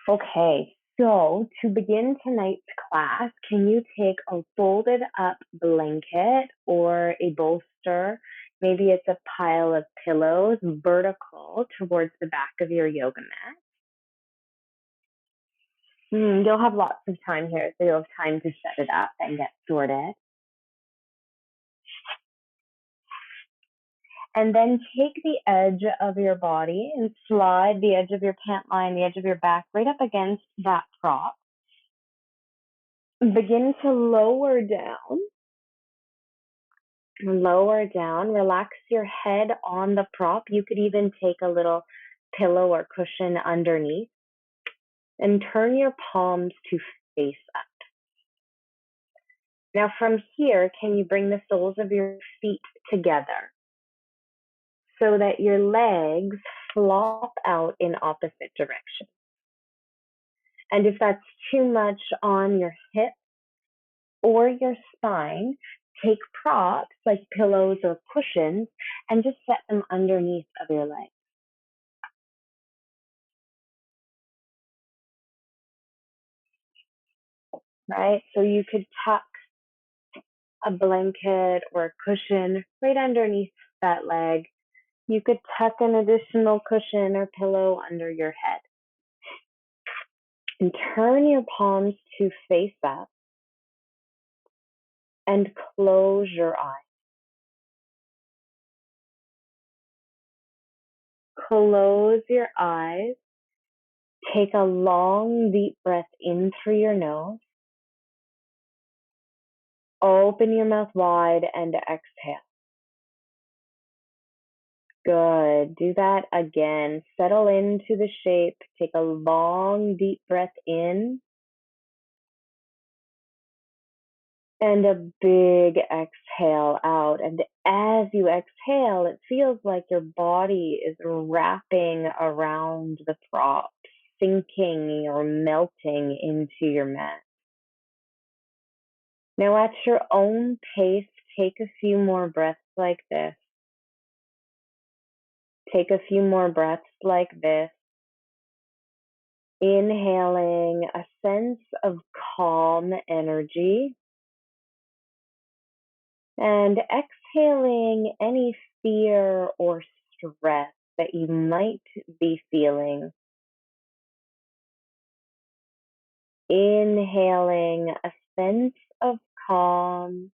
Okay, so to begin tonight's class, can you take a folded up blanket or a bolster? Maybe it's a pile of pillows vertical towards the back of your yoga mat. You'll have lots of time here, so you'll have time to set it up and get sorted. And then take the edge of your body and slide the edge of your pant line, the edge of your back, right up against that prop. Begin to lower down. Relax your head on the prop. You could even take a little pillow or cushion underneath and turn your palms to face up. Now from here, can you bring the soles of your feet together so that your legs flop out in opposite directions? And if that's too much on your hips or your spine, take props like pillows or cushions and just set them underneath of your legs. Right? So you could tuck a blanket or a cushion right underneath that leg. You could tuck an additional cushion or pillow under your head. And turn your palms to face up and close your eyes. Close your eyes. Take a long, deep breath in through your nose. Open your mouth wide and exhale. Good. Do that again. Settle into the shape. Take a long, deep breath in. And a big exhale out. And as you exhale, it feels like your body is wrapping around the prop, sinking or melting into your mat. Now, at your own pace, take a few more breaths like this. Take a few more breaths like this. Inhaling a sense of calm energy. And exhaling any fear or stress that you might be feeling. Inhaling a sense of calm,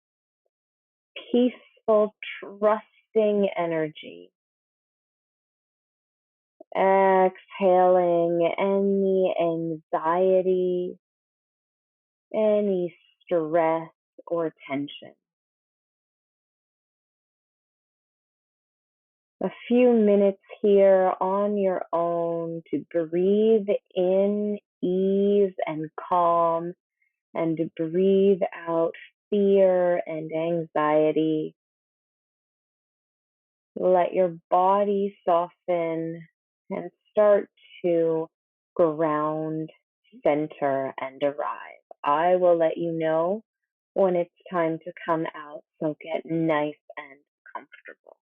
peaceful, trusting energy. Exhaling any anxiety, any stress or tension. A few minutes here on your own to breathe in ease and calm and to breathe out fear and anxiety. Let your body soften and start to ground, center, and arrive. I will let you know when it's time to come out, so get nice and comfortable.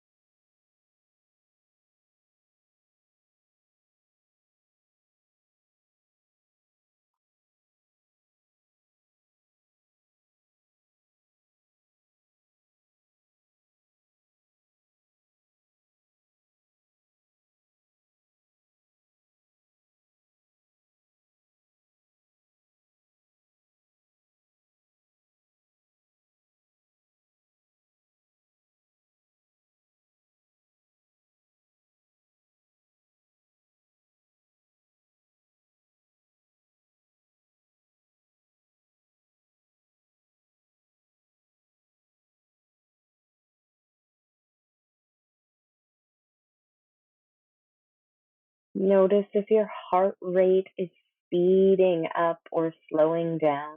Notice if your heart rate is speeding up or slowing down.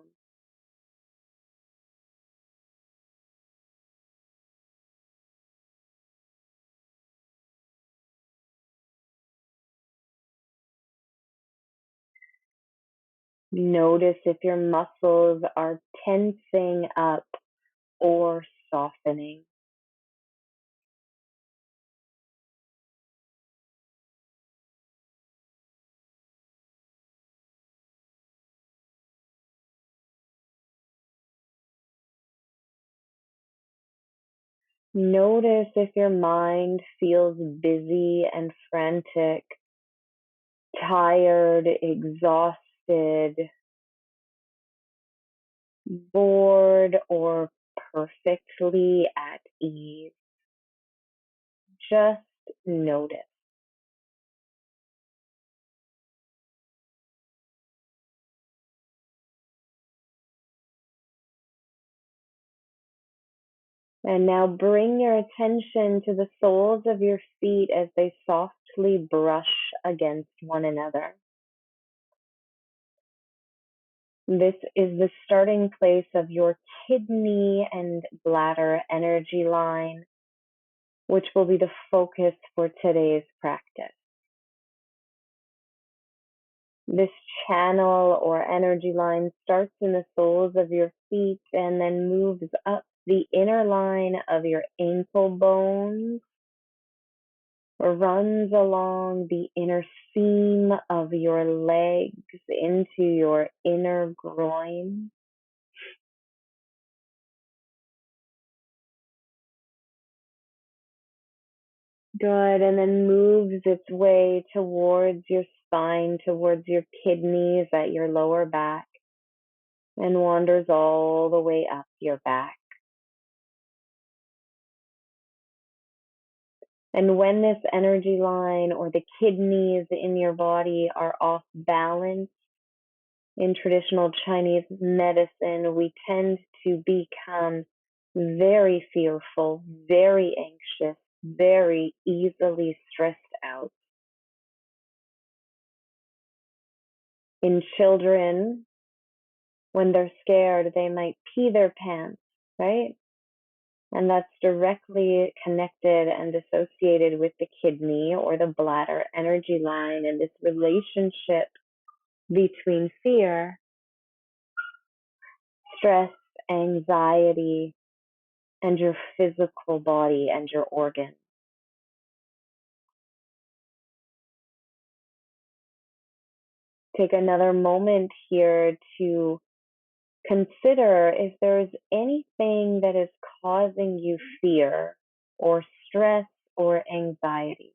Notice if your muscles are tensing up or softening. Notice if your mind feels busy and frantic, tired, exhausted, bored, or perfectly at ease. Just notice. And now bring your attention to the soles of your feet as they softly brush against one another. This is the starting place of your kidney and bladder energy line, which will be the focus for today's practice. This channel or energy line starts in the soles of your feet and then moves up the inner line of your ankle bones, runs along the inner seam of your legs into your inner groin. Good. And then moves its way towards your spine, towards your kidneys at your lower back, and wanders all the way up your back. And when this energy line or the kidneys in your body are off balance, in traditional Chinese medicine, we tend to become very fearful, very anxious, very easily stressed out. In children, when they're scared, they might pee their pants, right? And that's directly connected and associated with the kidney or the bladder energy line and this relationship between fear, stress, anxiety, and your physical body and your organs. Take another moment here to consider if there's anything that is causing you fear or stress or anxiety.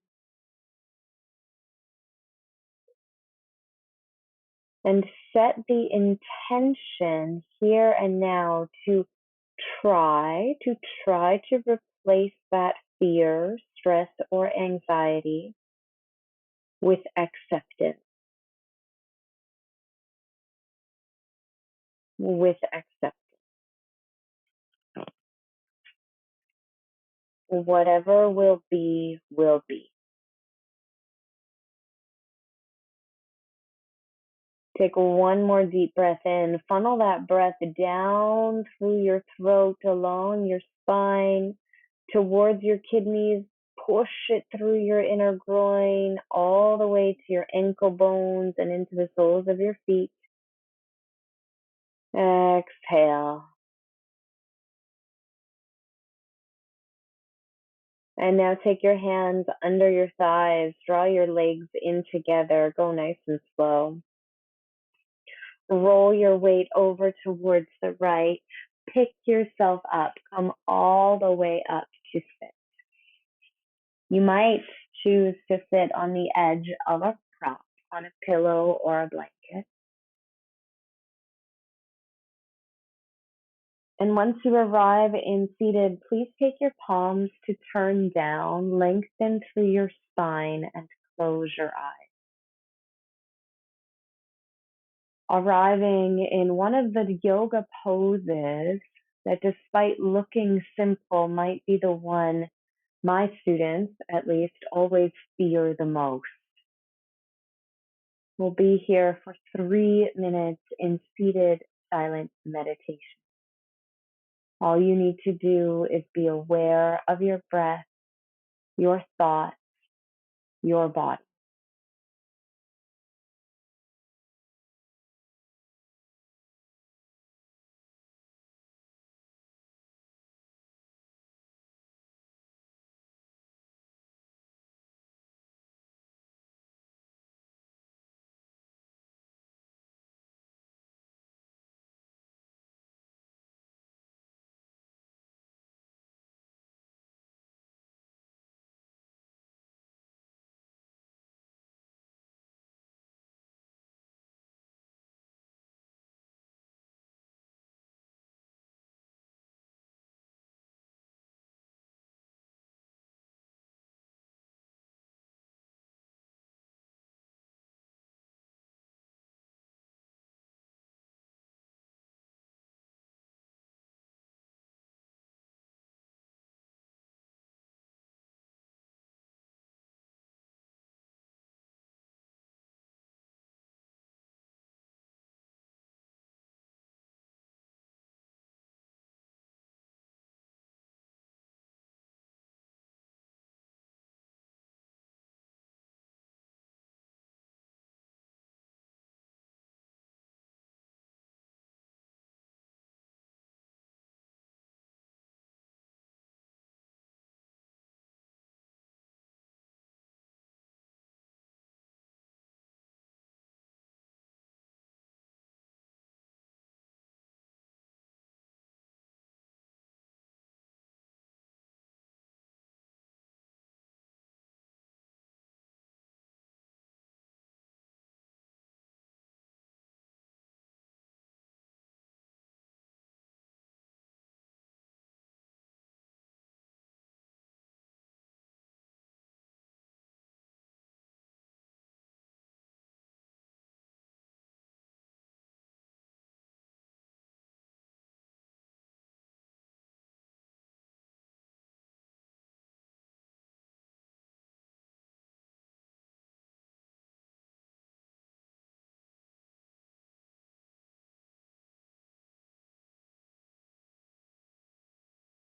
And set the intention here and now to try to replace that fear, stress, or anxiety with acceptance. With acceptance. Whatever will be, will be. Take one more deep breath in. Funnel that breath down through your throat, along your spine, towards your kidneys. Push it through your inner groin, all the way to your ankle bones and into the soles of your feet. Exhale. And now take your hands under your thighs. Draw your legs in together. Go nice and slow. Roll your weight over towards the right. Pick yourself up. Come all the way up to sit. You might choose to sit on the edge of a prop, on a pillow or a blanket. And once you arrive in seated, please take your palms to turn down, lengthen through your spine, and close your eyes. Arriving in one of the yoga poses that, despite looking simple, might be the one my students, at least, always fear the most. We'll be here for 3 minutes in seated silent meditation. All you need to do is be aware of your breath, your thoughts, your body.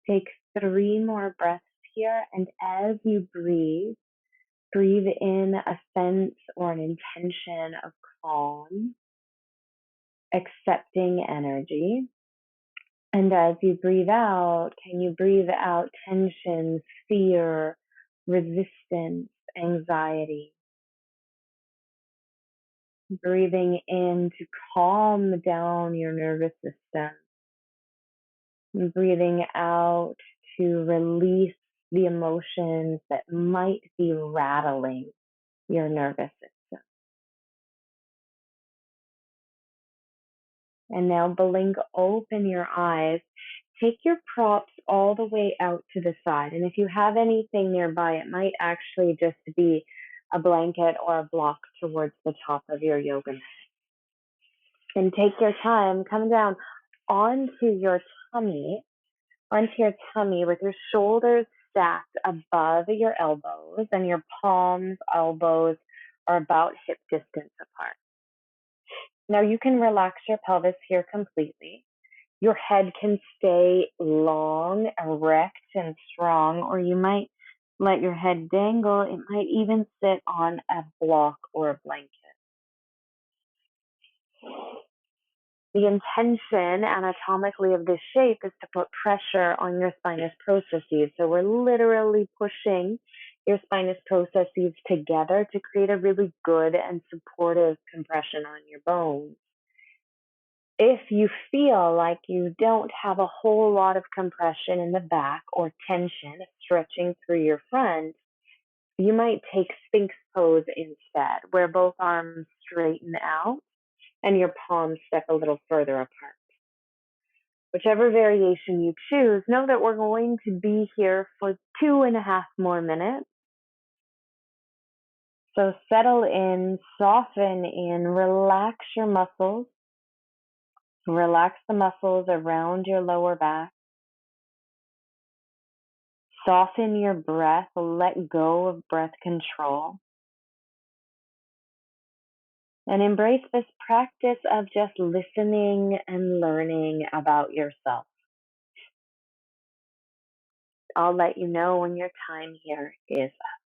Take 3 more breaths here, and as you breathe in a sense or an intention of calm, accepting energy. And as you breathe out, can you breathe out tension, fear, resistance, anxiety? Breathing in to calm down your nervous system. And breathing out to release the emotions that might be rattling your nervous system. And now blink open your eyes. Take your props all the way out to the side. And if you have anything nearby, it might actually just be a blanket or a block towards the top of your yoga mat. And take your time, come down onto your tummy, with your shoulders stacked above your elbows, and your palms, elbows are about hip distance apart. Now you can relax your pelvis here completely. Your head can stay long, erect, and strong, or you might let your head dangle. It might even sit on a block or a blanket. The intention anatomically of this shape is to put pressure on your spinous processes. So we're literally pushing your spinous processes together to create a really good and supportive compression on your bones. If you feel like you don't have a whole lot of compression in the back or tension stretching through your front, you might take Sphinx pose instead, where both arms straighten out and your palms step a little further apart. Whichever variation you choose, know that we're going to be here for 2.5 more minutes. So settle in, soften in, relax your muscles. Relax the muscles around your lower back. Soften your breath, let go of breath control. And embrace this practice of just listening and learning about yourself. I'll let you know when your time here is up.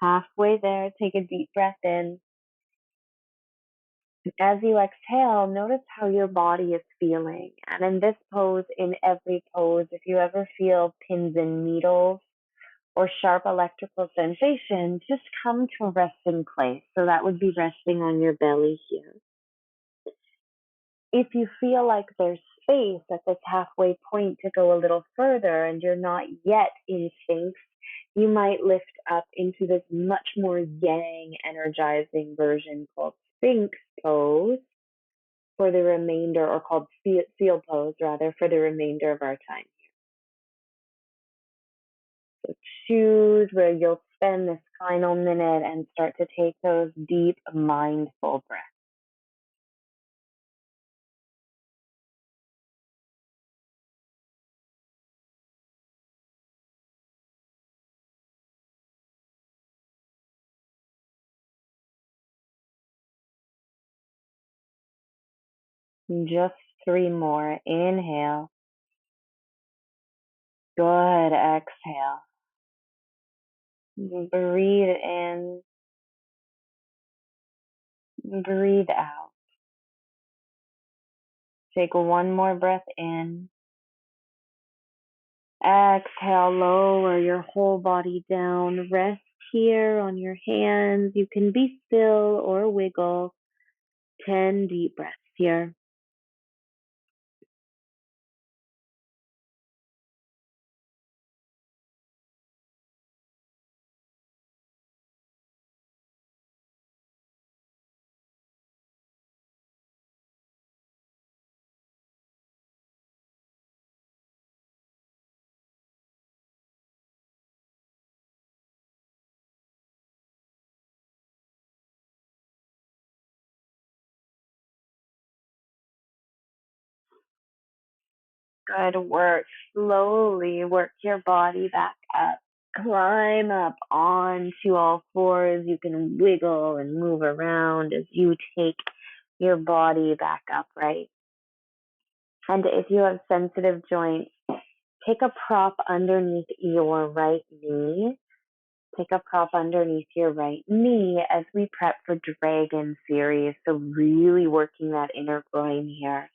Halfway there, take a deep breath in. As you exhale, notice how your body is feeling. And in this pose, in every pose, if you ever feel pins and needles or sharp electrical sensation, just come to a resting place. So that would be resting on your belly here. If you feel like there's space at this halfway point to go a little further and you're not yet in Sphinx, you might lift up into this much more yang energizing version called Sphinx pose for the remainder, or called seal pose rather, for the remainder of our time here. So choose where you'll spend this final minute and start to take those deep, mindful breaths. Just 3 more. Inhale. Good. Exhale. Breathe in. Breathe out. Take one more breath in. Exhale, lower your whole body down. Rest here on your hands. You can be still or wiggle. 10 deep breaths here. Good work. Slowly work your body back up. Climb up onto all fours. You can wiggle and move around as you take your body back upright. And if you have sensitive joints, take a prop underneath your right knee. Take a prop underneath your right knee as we prep for Dragon series. So really working that inner groin here.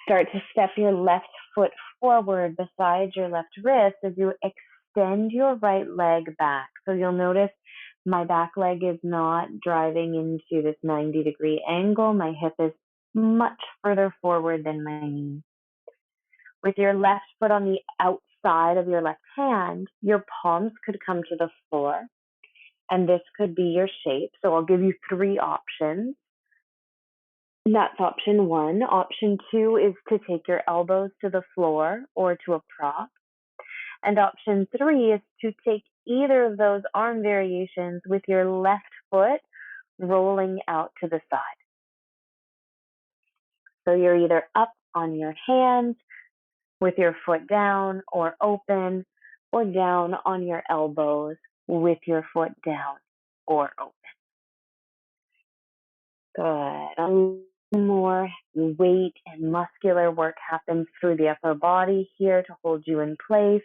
Start to step your left foot forward beside your left wrist as you extend your right leg back. So you'll notice my back leg is not driving into this 90-degree angle. My hip is much further forward than my knee. With your left foot on the outside of your left hand, your palms could come to the floor, and this could be your shape. So I'll give you 3 options. That's option 1. Option 2 is to take your elbows to the floor or to a prop. And option 3 is to take either of those arm variations with your left foot rolling out to the side. So you're either up on your hands with your foot down or open, or down on your elbows with your foot down or open. Good. A little more weight and muscular work happens through the upper body here to hold you in place.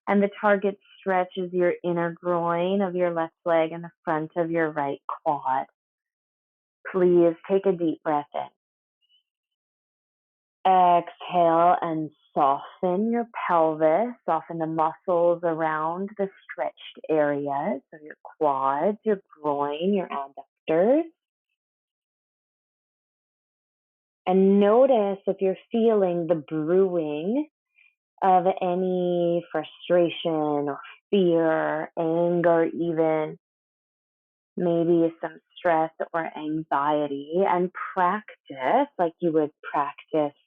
And the target stretches your inner groin of your left leg and the front of your right quad. Please take a deep breath in. Exhale and soften your pelvis, soften the muscles around the stretched areas of your quads, your groin, your adductors. And notice if you're feeling the brewing of any frustration or fear, anger even, maybe some stress or anxiety, and practice like you would practice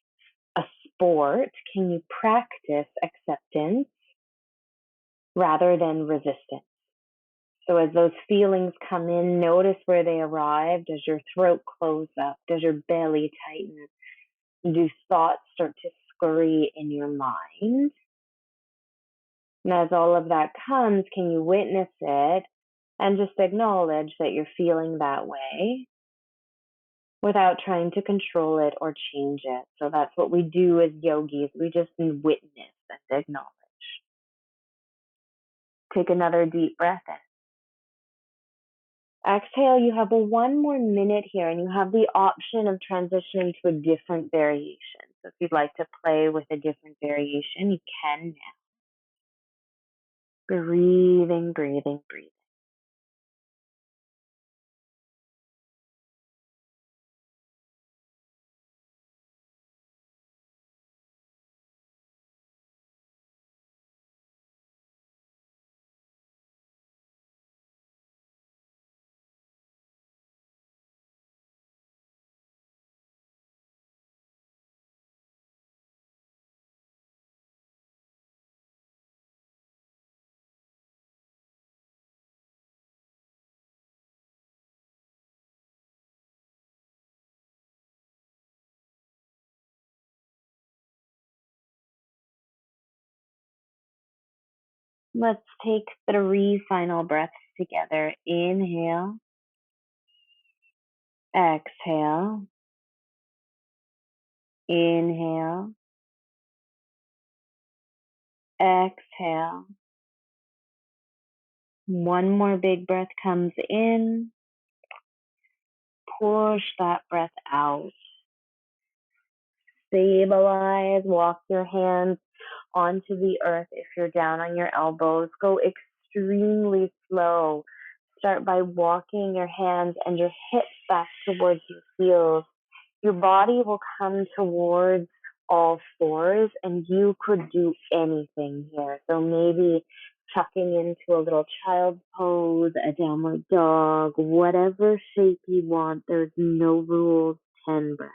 a sport. Can you practice acceptance rather than resistance? So as those feelings come in, notice where they arrive. Does your throat close up? Does your belly tighten? Do thoughts start to scurry in your mind? And as all of that comes, can you witness it and just acknowledge that you're feeling that way without trying to control it or change it? So that's what we do as yogis. We just witness and acknowledge. Take another deep breath in. Exhale, you have 1 more minute here, and you have the option of transitioning to a different variation. So if you'd like to play with a different variation, you can now. Breathing, breathing, breathing. Let's take 3 final breaths together. Inhale, exhale, Inhale, exhale. One more big breath comes in. Push that breath out. Stabilize, walk your hands onto the earth if you're down on your elbows. Go extremely slow. Start by walking your hands and your hips back towards your heels. Your body will come towards all fours, and you could do anything here. So maybe tucking into a little child's pose, a downward dog, whatever shape you want. There's no rules. 10 breaths.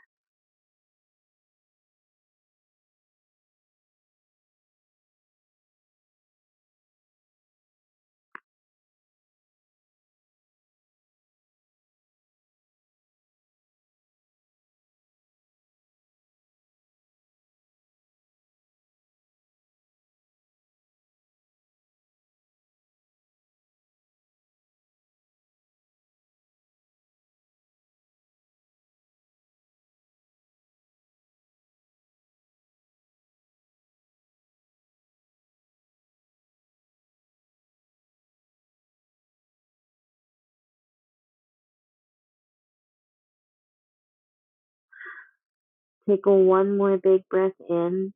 Take one more big breath in.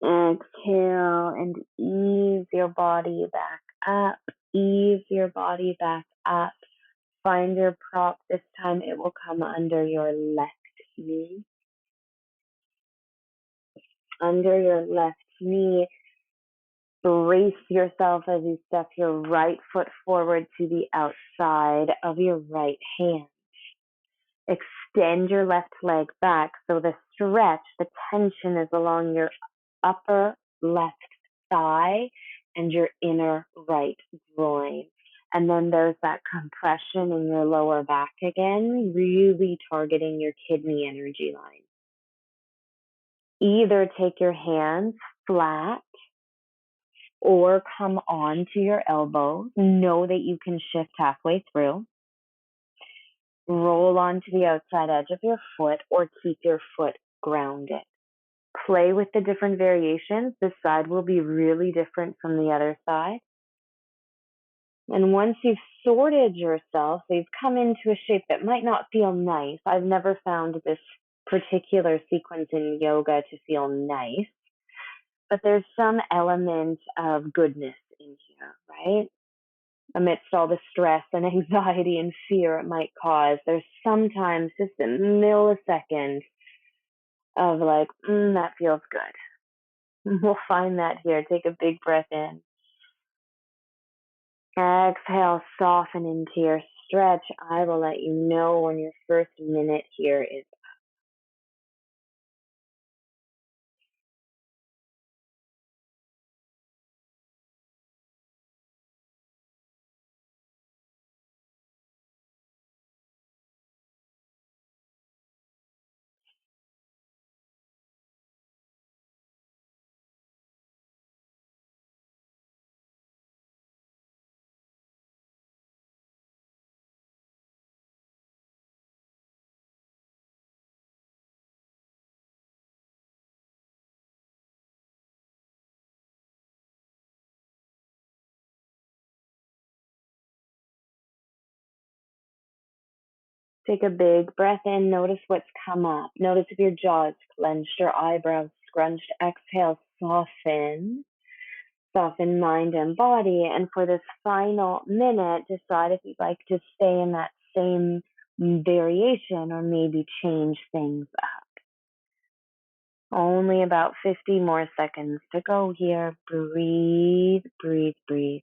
Exhale and ease your body back up. Ease your body back up. Find your prop. This time it will come under your left knee. Under your left knee, brace yourself as you step your right foot forward to the outside of your right hand. Extend your left leg back so the stretch, the tension is along your upper left thigh and your inner right groin. And then there's that compression in your lower back again, really targeting your kidney energy line. Either take your hands flat or come onto your elbows. Know that you can shift halfway through. Roll onto the outside edge of your foot or keep your foot grounded. Play with the different variations. This side will be really different from the other side. And once you've sorted yourself, so you've come into a shape that might not feel nice. I've never found this particular sequence in yoga to feel nice, but there's some element of goodness in here, right? Amidst all the stress and anxiety and fear it might cause, there's sometimes just a millisecond of like, that feels good. We'll find that here. Take a big breath in. Exhale, soften into your stretch. I will let you know when your first minute here is. Take a big breath in. Notice what's come up. Notice if your jaw is clenched or eyebrows scrunched. Exhale, soften. Soften mind and body. And for this final minute, decide if you'd like to stay in that same variation or maybe change things up. Only about 50 more seconds to go here. Breathe, breathe, breathe.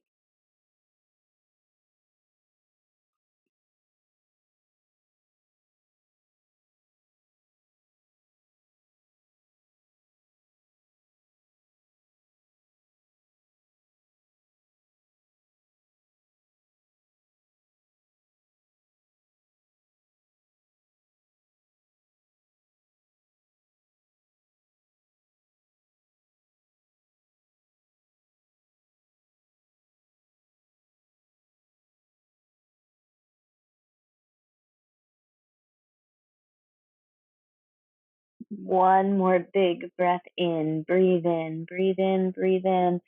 One more big breath in. Breathe in, breathe in, breathe in.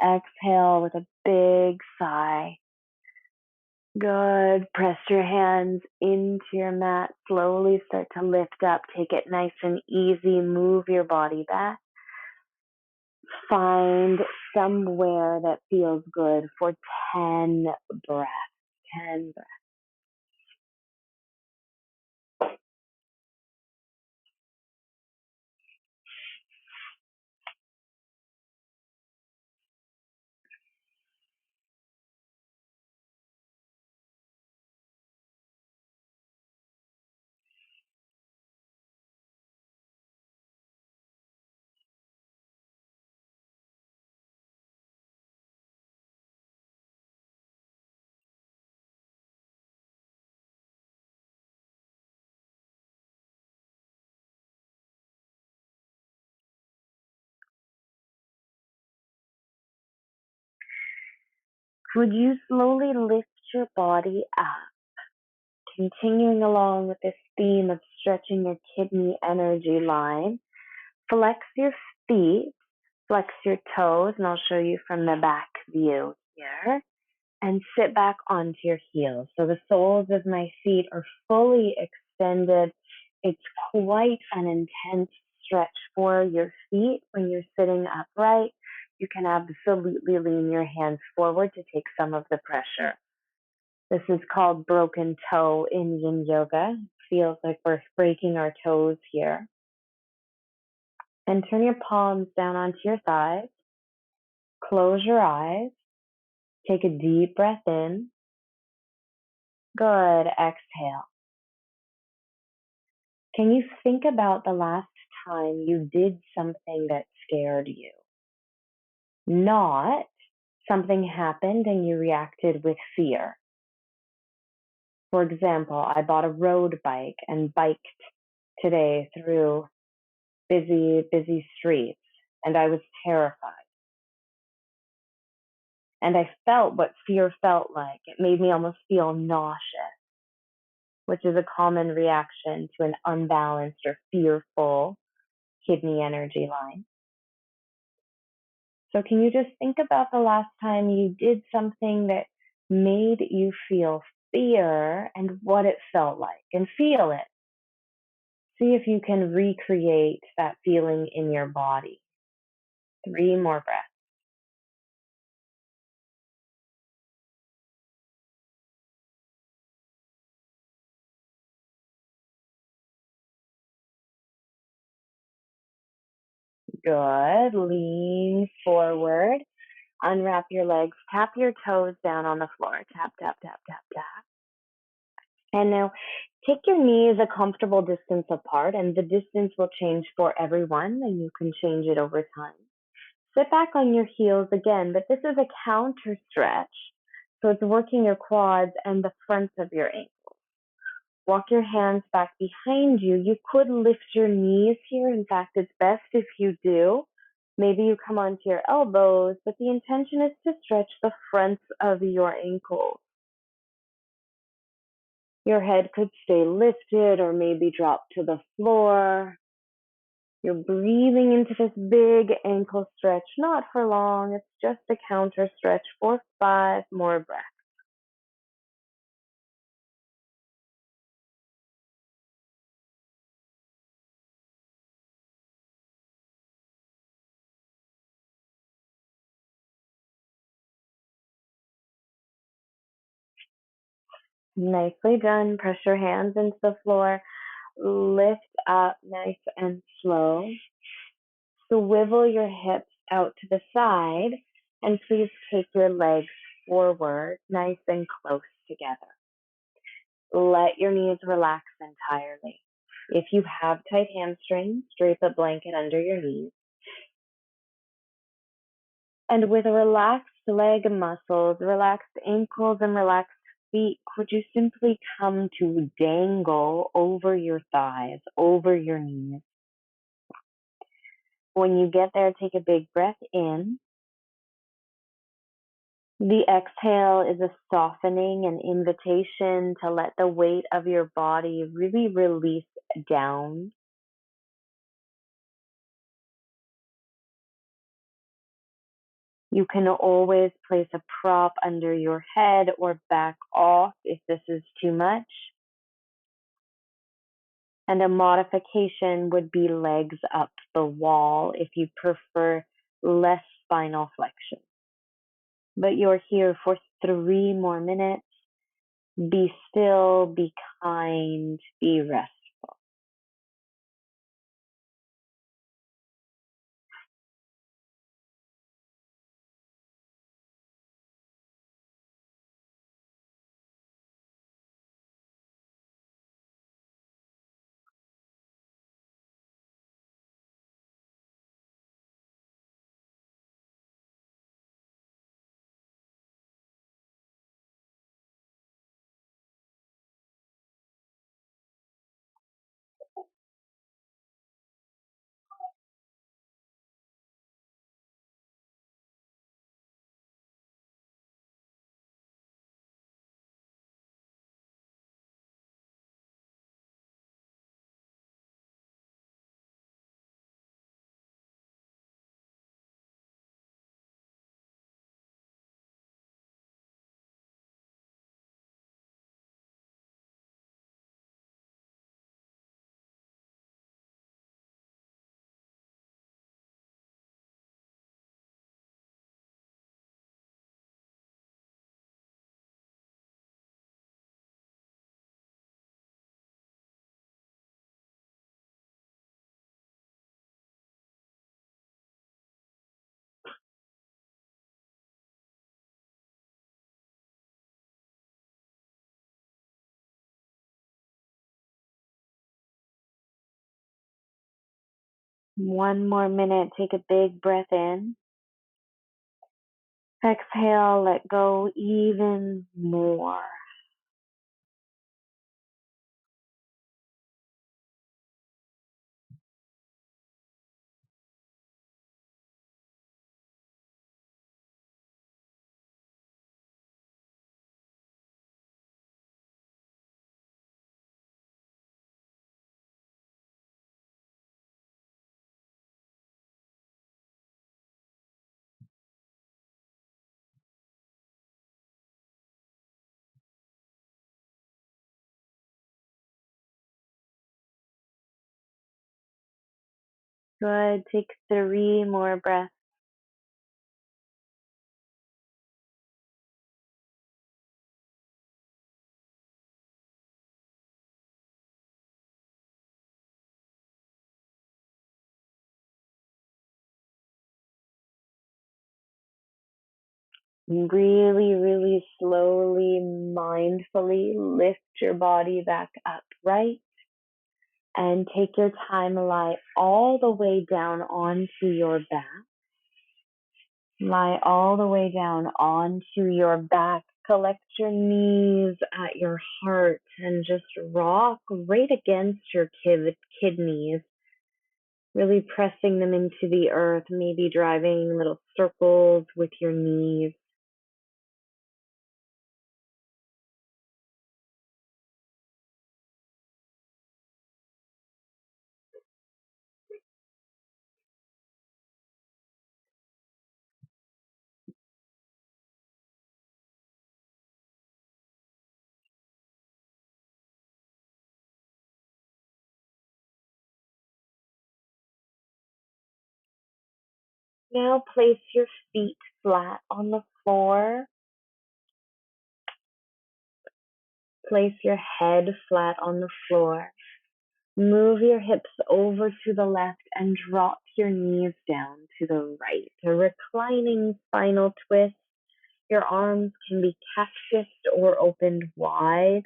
Exhale with a big sigh. Good. Press your hands into your mat. Slowly start to lift up. Take it nice and easy. Move your body back. Find somewhere that feels good for 10 breaths. 10 breaths. Could you slowly lift your body up, continuing along with this theme of stretching your kidney energy line? Flex your feet, flex your toes, and I'll show you from the back view here. And sit back onto your heels. So the soles of my feet are fully extended. It's quite an intense stretch for your feet when you're sitting upright. You can absolutely lean your hands forward to take some of the pressure. This is called broken toe in yin yoga. It feels like we're breaking our toes here. And turn your palms down onto your thighs. Close your eyes. Take a deep breath in. Good. Exhale. Can you think about the last time you did something that scared you? Not something happened and you reacted with fear. For example, I bought a road bike and biked today through busy streets, and I was terrified. And I felt what fear felt like. It made me almost feel nauseous, which is a common reaction to an unbalanced or fearful kidney energy line. So can you just think about the last time you did something that made you feel fear and what it felt like, and feel it. See if you can recreate that feeling in your body. 3 more breaths. Good. Lean forward. Unwrap your legs. Tap your toes down on the floor. Tap, tap, tap, tap, tap. And now take your knees a comfortable distance apart, and the distance will change for everyone, and you can change it over time. Sit back on your heels again, but this is a counter stretch. So it's working your quads and the fronts of your ankles. Walk your hands back behind you. You could lift your knees here. In fact, it's best if you do. Maybe you come onto your elbows, but the intention is to stretch the fronts of your ankles. Your head could stay lifted or maybe drop to the floor. You're breathing into this big ankle stretch, not for long. It's just a counter stretch for 5 more breaths. Nicely done. Press your hands into the floor. Lift up nice and slow. Swivel your hips out to the side, and please take your legs forward, nice and close together. Let your knees relax entirely. If you have tight hamstrings, drape a blanket under your knees. And with relaxed leg muscles, relaxed ankles, and relaxed feet, could you simply come to dangle over your thighs, over your knees? When you get there, take a big breath in. The exhale is a softening, an invitation to let the weight of your body really release down. You can always place a prop under your head or back off if this is too much. And a modification would be legs up the wall if you prefer less spinal flexion. But you're here for 3 more minutes. Be still, be kind, be restful. One more minute. Take a big breath in. Exhale, let go even more. Good. Take 3 more breaths. Really, really slowly, mindfully lift your body back upright and take your time, lie all the way down onto your back. Lie all the way down onto your back. Collect your knees at your heart and just rock right against your kidneys, really pressing them into the earth, maybe driving little circles with your knees. Now place your feet flat on the floor. Place your head flat on the floor. Move your hips over to the left and drop your knees down to the right. A reclining spinal twist. Your arms can be cactused or opened wide.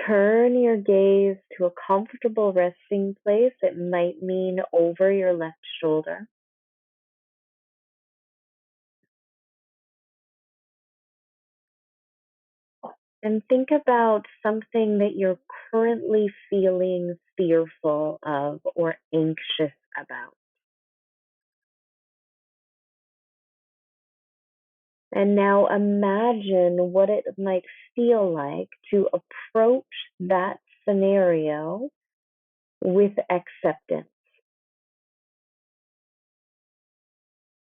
Turn your gaze to a comfortable resting place. It might mean over your left shoulder. And think about something that you're currently feeling fearful of or anxious about. And now imagine what it might feel like to approach that scenario with acceptance.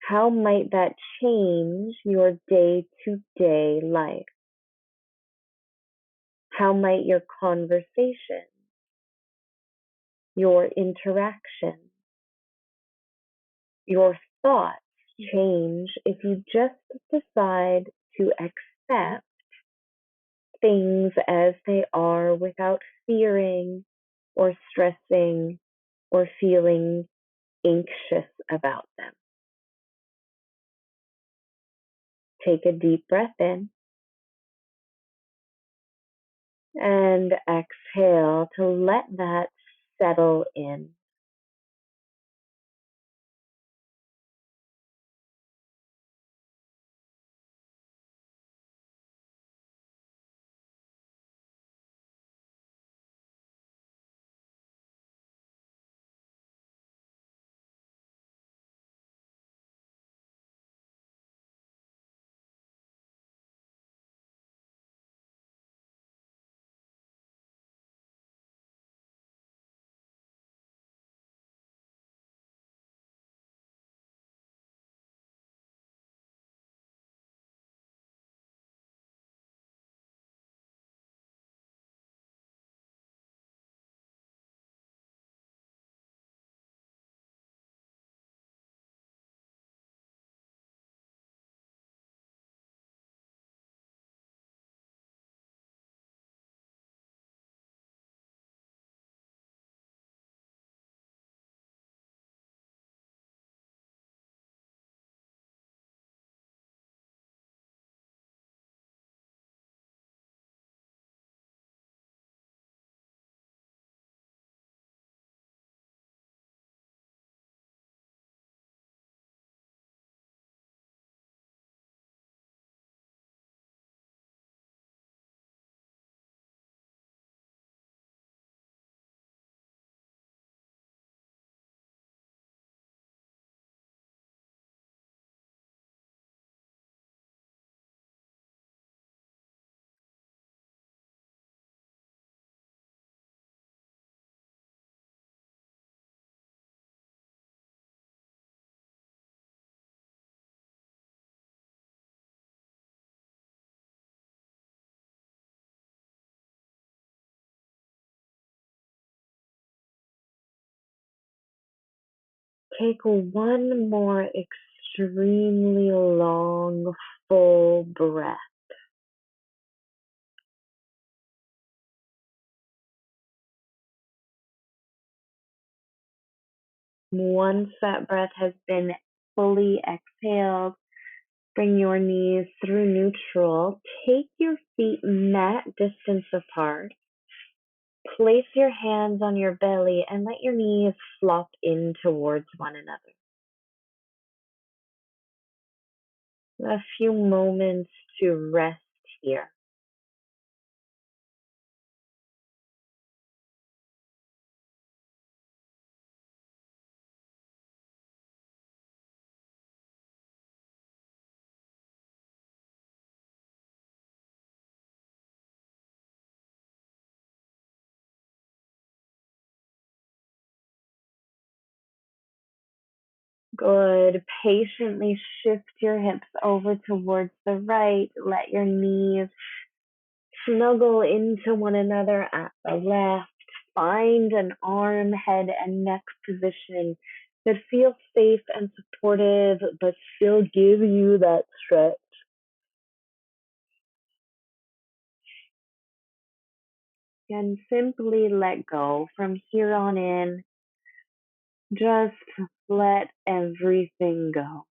How might that change your day-to-day life? How might your conversation, your interaction, your thoughts change if you just decide to accept things as they are without fearing or stressing or feeling anxious about them? Take a deep breath in and exhale to let that settle in. Take one more extremely long, full breath. Once that breath has been fully exhaled, bring your knees through neutral. Take your feet mat distance apart. Place your hands on your belly and let your knees flop in towards one another. A few moments to rest here. Good. Patiently shift your hips over towards the right. Let your knees snuggle into one another at the left. Find an arm, head, and neck position that feels safe and supportive, but still give you that stretch. And simply let go from here on in. Just let everything go.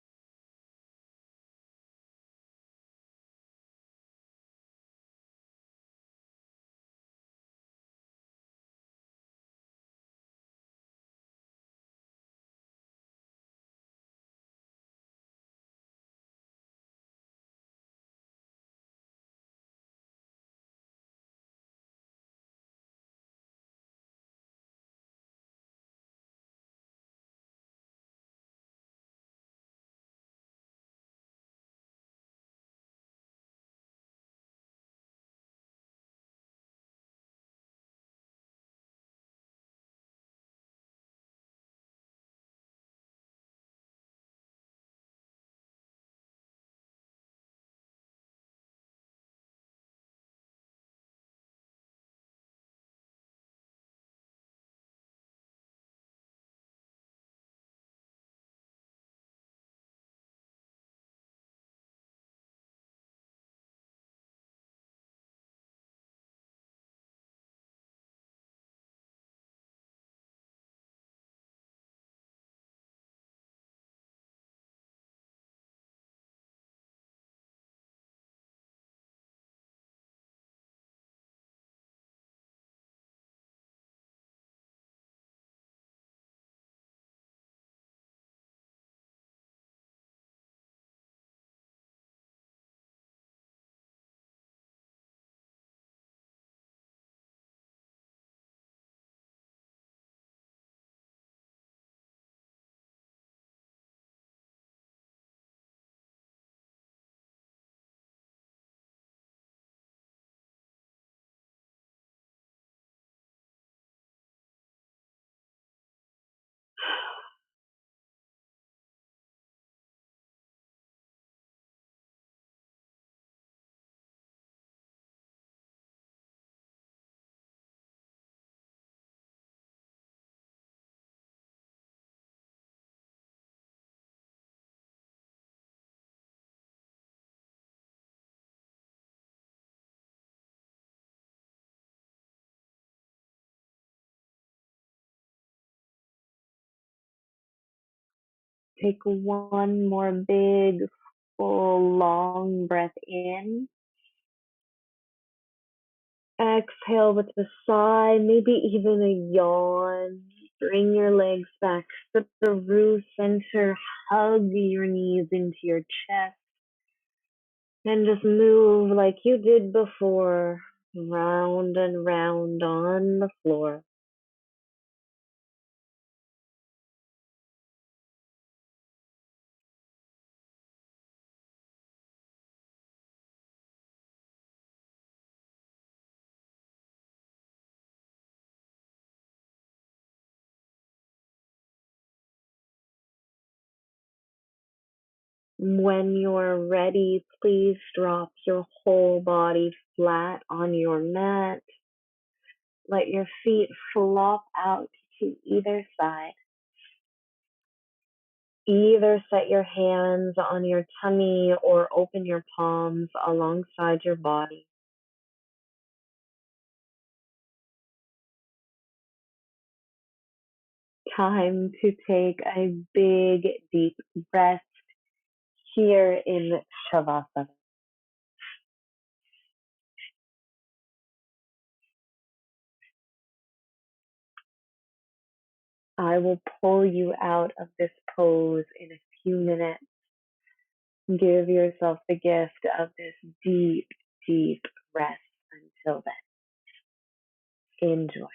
Take one more big, full, long breath in. Exhale with a sigh, maybe even a yawn. Bring your legs back to the roof center. Hug your knees into your chest. And just move like you did before, round and round on the floor. When you're ready, please drop your whole body flat on your mat. Let your feet flop out to either side. Either set your hands on your tummy or open your palms alongside your body. Time to take a big, deep breath here in Shavasana. I will pull you out of this pose in a few minutes. Give yourself the gift of this deep, deep rest until then. Enjoy.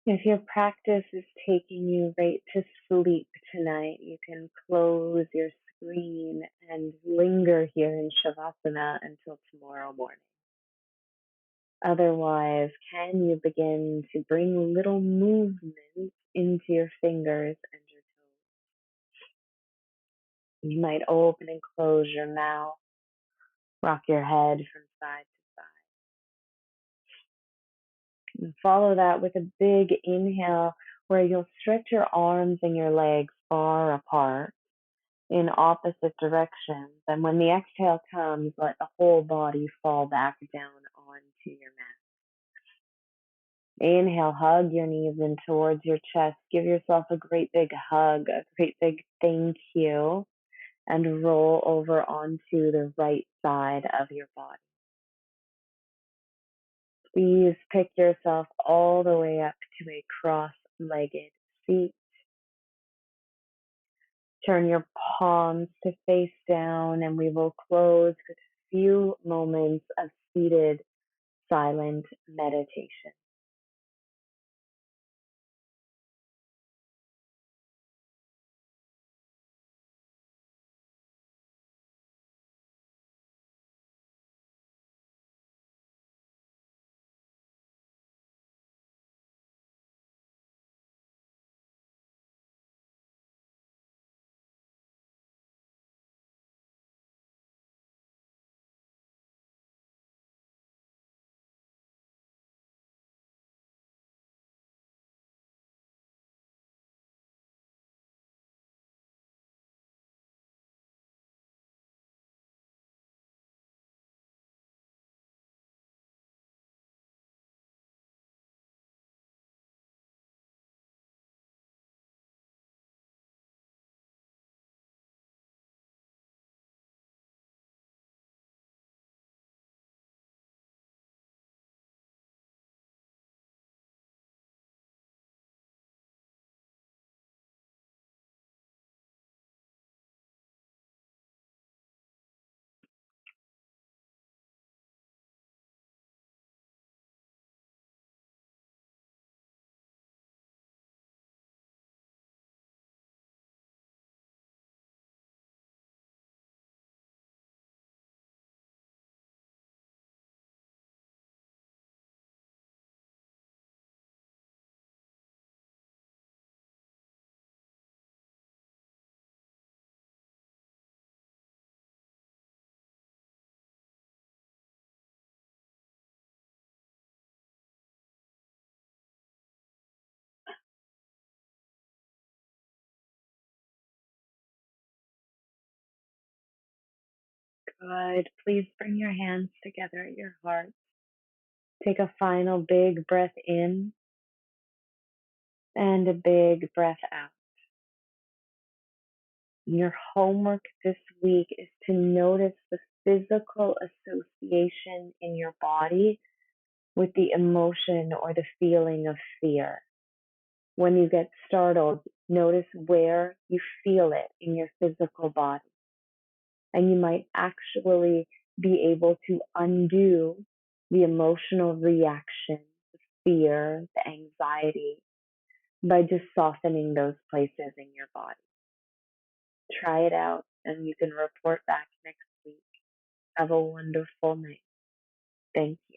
If your practice is taking you right to sleep tonight, you can close your screen and linger here in Shavasana until tomorrow morning. Otherwise, can you begin to bring little movements into your fingers and your toes? You might open and close your mouth, rock your head from side to side, and follow that with a big inhale where you'll stretch your arms and your legs far apart in opposite directions. And when the exhale comes, let the whole body fall back down onto your mat. Inhale, hug your knees in towards your chest. Give yourself a great big hug, a great big thank you, and roll over onto the right side of your body. Please pick yourself all the way up to a cross-legged seat. Turn your palms to face down, and we will close with a few moments of seated silent meditation. Good. Please bring your hands together at your heart. Take a final big breath in and a big breath out. Your homework this week is to notice the physical association in your body with the emotion or the feeling of fear. When you get startled, notice where you feel it in your physical body. And you might actually be able to undo the emotional reaction, the fear, the anxiety by just softening those places in your body. Try it out and you can report back next week. Have a wonderful night. Thank you.